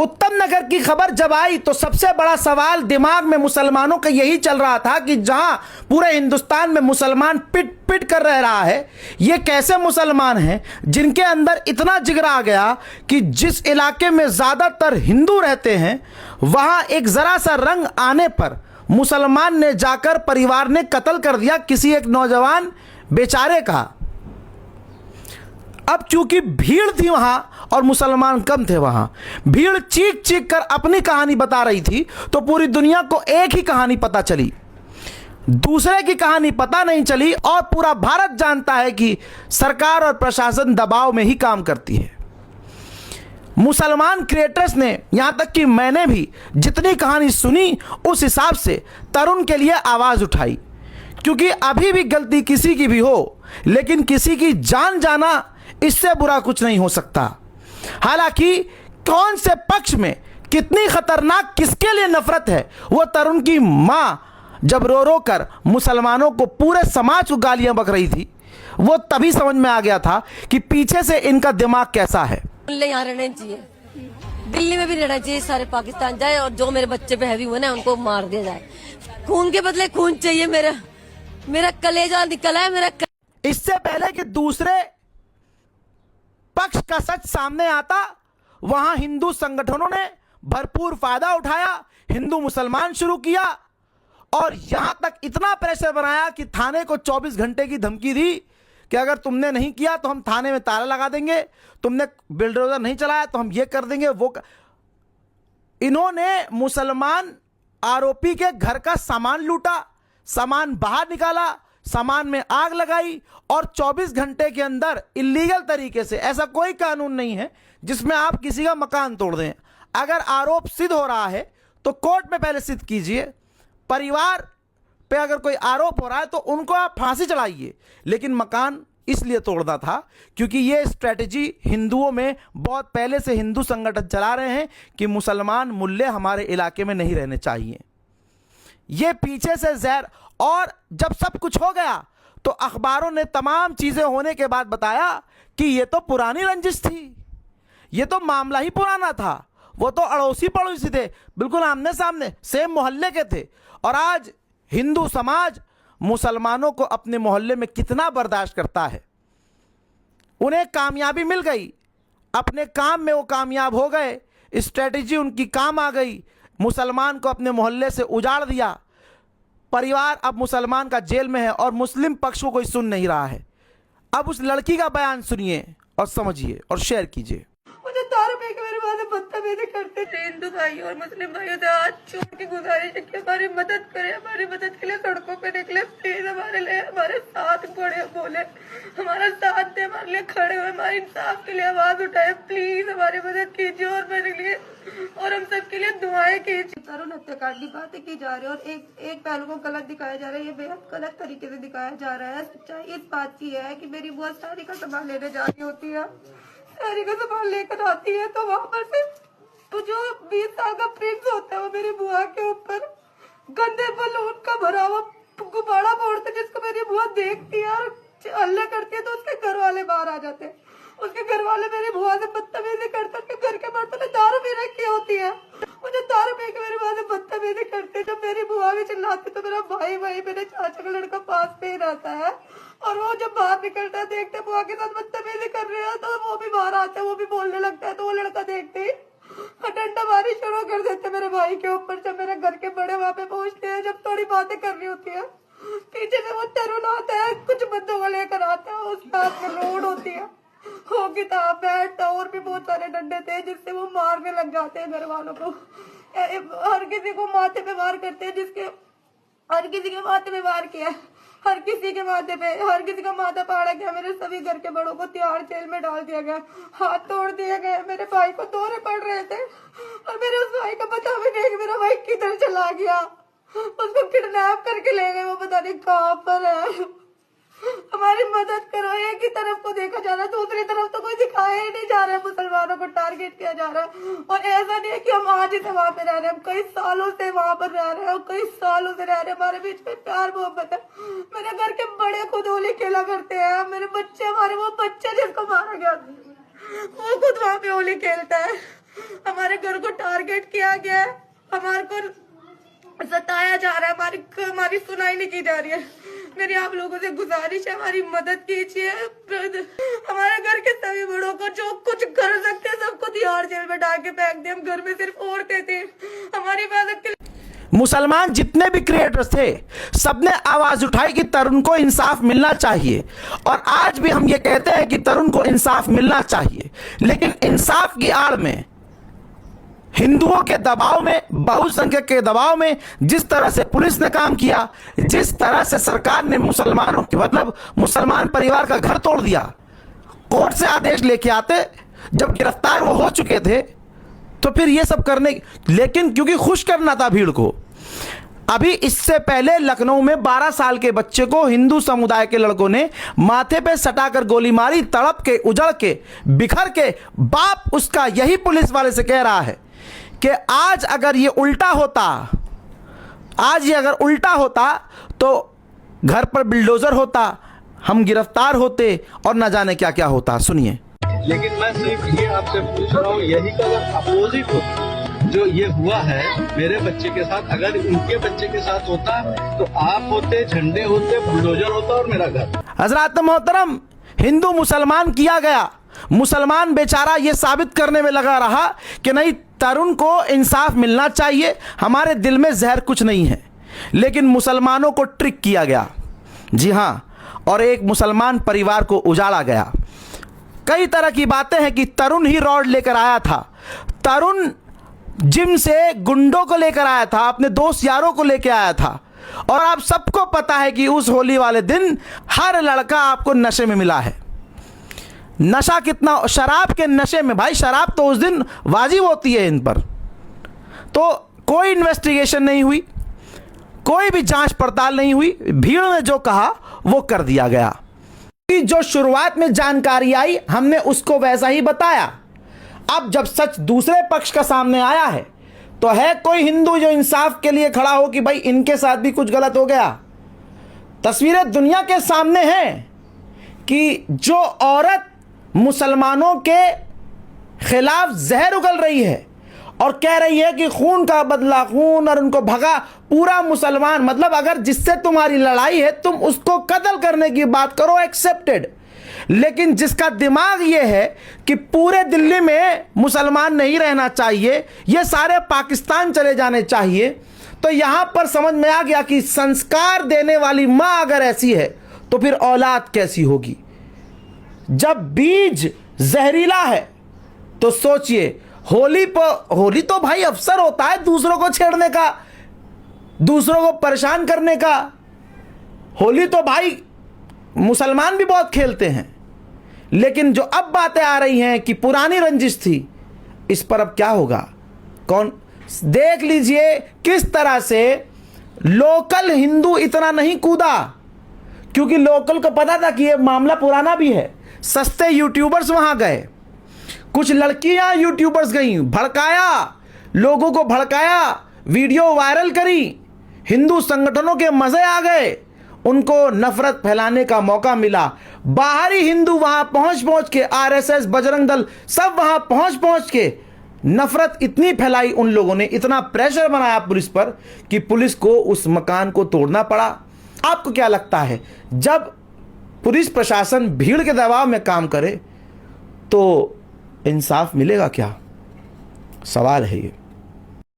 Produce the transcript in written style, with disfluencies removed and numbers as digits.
उत्तम नगर की खबर जब आई तो सबसे बड़ा सवाल दिमाग में मुसलमानों का यही चल रहा था कि जहां पूरे हिंदुस्तान में मुसलमान पिट पिट कर रह रहा है, ये कैसे मुसलमान हैं जिनके अंदर इतना जिगरा आ गया कि जिस इलाके में ज़्यादातर हिंदू रहते हैं वहां एक ज़रा सा रंग आने पर मुसलमान ने जाकर परिवार ने कत्ल कर दिया किसी एक नौजवान बेचारे का। अब चूंकि भीड़ थी वहां और मुसलमान कम थे, वहां भीड़ चीख चीख कर अपनी कहानी बता रही थी, तो पूरी दुनिया को एक ही कहानी पता चली, दूसरे की कहानी पता नहीं चली। और पूरा भारत जानता है कि सरकार और प्रशासन दबाव में ही काम करती है। मुसलमान क्रिएटर्स ने, यहां तक कि मैंने भी जितनी कहानी सुनी उस हिसाब से तरुण के लिए आवाज उठाई, क्योंकि अभी भी गलती किसी की भी हो, लेकिन किसी की जान जाना इससे बुरा कुछ नहीं हो सकता। हालांकि कौन से पक्ष में कितनी खतरनाक किसके लिए नफरत है, वो तरुण की मां जब रो रो कर मुसलमानों को, पूरे समाज को गालियां बक रही थी, वो तभी समझ में आ गया था कि पीछे से इनका दिमाग कैसा है। यहाँ रहना चाहिए, दिल्ली में भी रहना चाहिए, सारे पाकिस्तान जाए और जो मेरे बच्चे पे हैवी हुए ना उनको मार दिया जाए। खून के बदले खून चाहिए, मेरा कलेजा निकला है मेरा। इससे पहले कि दूसरे पक्ष का सच सामने आता, वहां हिंदू संगठनों ने भरपूर फायदा उठाया, हिंदू मुसलमान शुरू किया और यहां तक इतना प्रेशर बनाया कि थाने को 24 घंटे की धमकी दी कि अगर तुमने नहीं किया तो हम थाने में ताला लगा देंगे, तुमने बिल्डोजर नहीं चलाया तो हम ये कर देंगे वो इन्होंने मुसलमान आरोपी के घर का सामान लूटा, सामान बाहर निकाला, सामान में आग लगाई और 24 घंटे के अंदर इलीगल तरीके से, ऐसा कोई कानून नहीं है जिसमें आप किसी का मकान तोड़ दें। अगर आरोप सिद्ध हो रहा है तो कोर्ट में पहले सिद्ध कीजिए, परिवार पे अगर कोई आरोप हो रहा है तो उनको आप फांसी चढ़ाइए, लेकिन मकान इसलिए तोड़ना था क्योंकि ये स्ट्रेटजी हिंदुओं में बहुत पहले से हिंदू संगठन चला रहे हैं कि मुसलमान मुल्ले हमारे इलाके में नहीं रहने चाहिए। ये पीछे से जहर। और जब सब कुछ हो गया तो अखबारों ने तमाम चीजें होने के बाद बताया कि ये तो पुरानी रंजिश थी, ये तो मामला ही पुराना था, वो तो अड़ोसी पड़ोसी थे, बिल्कुल आमने सामने सेम मोहल्ले के थे। और आज हिंदू समाज मुसलमानों को अपने मोहल्ले में कितना बर्दाश्त करता है। उन्हें कामयाबी मिल गई, अपने काम में वो कामयाब हो गए, स्ट्रेटजी उनकी काम आ गई, मुसलमान को अपने मोहल्ले से उजाड़ दिया। परिवार अब मुसलमान का जेल में है और मुस्लिम पक्ष को कोई सुन नहीं रहा है। अब उस लड़की का बयान सुनिए और समझिए और शेयर कीजिए। मुझे दारू पी के मेरे बाद बदतमीजी करते थे। हिंदू भाई और मुस्लिम भाइयों से हाथ जोड़ के गुजारिश है कि हमारी मदद करें, हमारी मदद के लिए सड़कों पे निकले, प्लीज हमारे लिए, हमारे साथ खड़े बोले, हमारा साथ दे, हमारे लिए खड़े हुए, हमारे इंसाफ के लिए आवाज उठाए, प्लीज हमारी मदद कीजिए और मेरे लिए और हम सबके लिए दुआएं कीजिए। तरुण हत्याकांड की बातें की जा रही है और एक पहलू को गलत दिखाया जा रहा है, ये बेहद गलत तरीके से दिखाया जा रहा है। सच्चाई इस बात की है कि मेरी बुआ शादी का सामान लेने जा रही होती है, शादी का सामान लेकर आती है तो वहाँ पर से तो जो 20 साल का प्रिंस होता है वो मेरी बुआ के ऊपर गंदे बलून का भरा हुआ गुब्बारा फोड़ता है, जिसको मेरी बुआ देखती है और हल्ला करती है तो उसके घर वाले बाहर आ जाते हैं। उसके घर वाले मेरी बुआ से बदतमीजी करते, उसके घर के बर्तन में दारू पी रखी होती है, मुझे दारू पी के मेरी बुआ से बदतमीजी करते। जब मेरी बुआ भी चिल्लाती तो मेरा भाई मेरे चाचा का लड़का पास पे ही रहता है और वो जब बाहर निकलता है देखते बुआ के साथ बदतमीजी कर रहे हैं तो वो भी बाहर आता है, वो भी बोलने लगता है, तो वो लड़का देखते ही डंडा मारी शुरू कर देते मेरे भाई के ऊपर। जब मेरे घर के बड़े वहां पे पहुंचते हैं, जब थोड़ी बातें करनी होती है, पीछे से वो तरुण आता है, कुछ बंदों को लेकर आता है, उसके हाथ में रोड होती है, वो किताब बैट था और भी बहुत सारे डंडे थे जिससे वो मारने लग जाते हैं घर वालों को। हर किसी को माथे पे वार करते हैं, जिसके हर किसी के माथे पे वार किया, हर किसी के माथे पे, हर किसी का माथा फाड़ा गया, मेरे सभी घर के बड़ों को तिहाड़ जेल में डाल दिया गया, हाथ तोड़ दिए गए, मेरे भाई को दौरे पड़ रहे थे और मेरे उस भाई का पता भी नहीं मेरा भाई किधर चला गया, उसको किडनैप करके ले गए, वो पता नहीं कहाँ पर है। हमारी मदद करो। एक ही तरफ को देखा जा रहा है, दूसरी तरफ तो कोई दिखाया ही नहीं जा रहा है, मुसलमानों को टारगेट किया जा रहा है। और ऐसा नहीं है कि हम आज ही से वहां पे रह रहे हैं, हम कई सालों से वहां पर रह रहे हैं और कई सालों से रह रहे हैं, हमारे बीच में प्यार मोहब्बत है। मेरे घर के बड़े खुद होली खेला करते हैं, मेरे बच्चे, हमारे वो बच्चे जिसको मारा गया वो खुद वहां पे होली खेलता है, हमारे घर को टारगेट किया गया है, हमारे को सताया जा रहा है, हमारी सुनाई नहीं की जा रही है। मेरी आप लोगों से गुजारिश है, हमारी मदद कीजिए। हमारे घर के सभी बड़ों को जो कुछ कर सकते हैं सबको तिहाड़ जेल में डाल के फेंक दे। हम घर में सिर्फ औरतें थे, हमारी मदद के लिए। मुसलमान जितने भी क्रिएटर्स थे सबने आवाज उठाई कि तरुण को इंसाफ मिलना चाहिए, और आज भी हम ये कहते हैं कि तरुण को इंसाफ मिलना चाहिए। लेकिन इंसाफ की आड़ में हिंदुओं के दबाव में, बहुसंख्यक के दबाव में जिस तरह से पुलिस ने काम किया, जिस तरह से सरकार ने मुसलमानों के मतलब मुसलमान परिवार का घर तोड़ दिया, कोर्ट से आदेश लेके आते, जब गिरफ्तार वो हो चुके थे तो फिर ये सब करने, लेकिन क्योंकि खुश करना था भीड़ को। अभी इससे पहले लखनऊ में 12 साल के बच्चे को हिंदू समुदाय के लड़कों ने माथे पे सटाकर गोली मारी, तड़प के, उजड़ के, बिखर के। बाप उसका यही पुलिस वाले से कह रहा है कि आज अगर ये उल्टा होता, आज ये अगर उल्टा होता तो घर पर बिल्डोजर होता, हम गिरफ्तार होते और न जाने क्या क्या होता। सुनिए। लेकिन मैं सिर्फ ये आपसे पूछ रहा हूँ, यही का अगर अपोजिट हो जो ये हुआ है मेरे बच्चे के साथ, अगर उनके बच्चे के साथ होता तो आप होते, झंडे होते, बुलडोजर होता और मेरा घर। हजरात मोहतरम, हिंदू मुसलमान किया गया, मुसलमान बेचारा ये साबित करने में लगा रहा कि नहीं, तरुण को इंसाफ मिलना चाहिए, हमारे दिल में जहर कुछ नहीं है। लेकिन मुसलमानों को ट्रिक किया गया, जी हाँ, और एक मुसलमान परिवार को उजाड़ा गया। कई तरह की बातें हैं कि तरुण ही रॉड लेकर आया था, तरुण जिम से गुंडों को लेकर आया था, अपने दोस्त यारों को लेकर आया था। और आप सबको पता है कि उस होली वाले दिन हर लड़का आपको नशे में मिला है। नशा कितना, शराब के नशे में, भाई शराब तो उस दिन वाजिब होती है इन पर। तो कोई इन्वेस्टिगेशन नहीं हुई, कोई भी जांच पड़ताल नहीं हुई, भीड़ ने जो कहा वो कर दिया गया। जो शुरुआत में जानकारी आई हमने उसको वैसा ही बताया। अब जब सच दूसरे पक्ष का सामने आया है तो है कोई हिंदू जो इंसाफ के लिए खड़ा हो कि भाई इनके साथ भी कुछ गलत हो गया। तस्वीरें दुनिया के सामने हैं कि जो औरत मुसलमानों के खिलाफ जहर उगल रही है और कह रही है कि खून का बदला खून, और उनको भगा पूरा मुसलमान, मतलब अगर जिससे तुम्हारी लड़ाई है तुम उसको कत्ल करने की बात करो, एक्सेप्टेड। लेकिन जिसका दिमाग ये है कि पूरे दिल्ली में मुसलमान नहीं रहना चाहिए, ये सारे पाकिस्तान चले जाने चाहिए, तो यहां पर समझ में आ गया कि संस्कार देने वाली मां अगर ऐसी है तो फिर औलाद कैसी होगी। जब बीज जहरीला है तो सोचिए, होली तो भाई अवसर होता है दूसरों को छेड़ने का, दूसरों को परेशान करने का। होली तो भाई मुसलमान भी बहुत खेलते हैं। लेकिन जो अब बातें आ रही हैं कि पुरानी रंजिश थी, इस पर अब क्या होगा, कौन देख लीजिए किस तरह से लोकल हिंदू इतना नहीं कूदा, क्योंकि लोकल को पता था कि यह मामला पुराना भी है। सस्ते यूट्यूबर्स वहां गए, कुछ लड़कियां यूट्यूबर्स गई, भड़काया, लोगों को भड़काया, वीडियो वायरल करी, हिंदू संगठनों के मजे आ गए, उनको नफरत फैलाने का मौका मिला। बाहरी हिंदू वहां पहुंच के, आरएसएस, बजरंग दल सब वहां पहुंच के नफरत इतनी फैलाई उन लोगों ने, इतना प्रेशर बनाया पुलिस पर कि पुलिस को उस मकान को तोड़ना पड़ा। आपको क्या लगता है, जब पुलिस प्रशासन भीड़ के दबाव में काम करे तो इंसाफ मिलेगा क्या? सवाल है ये।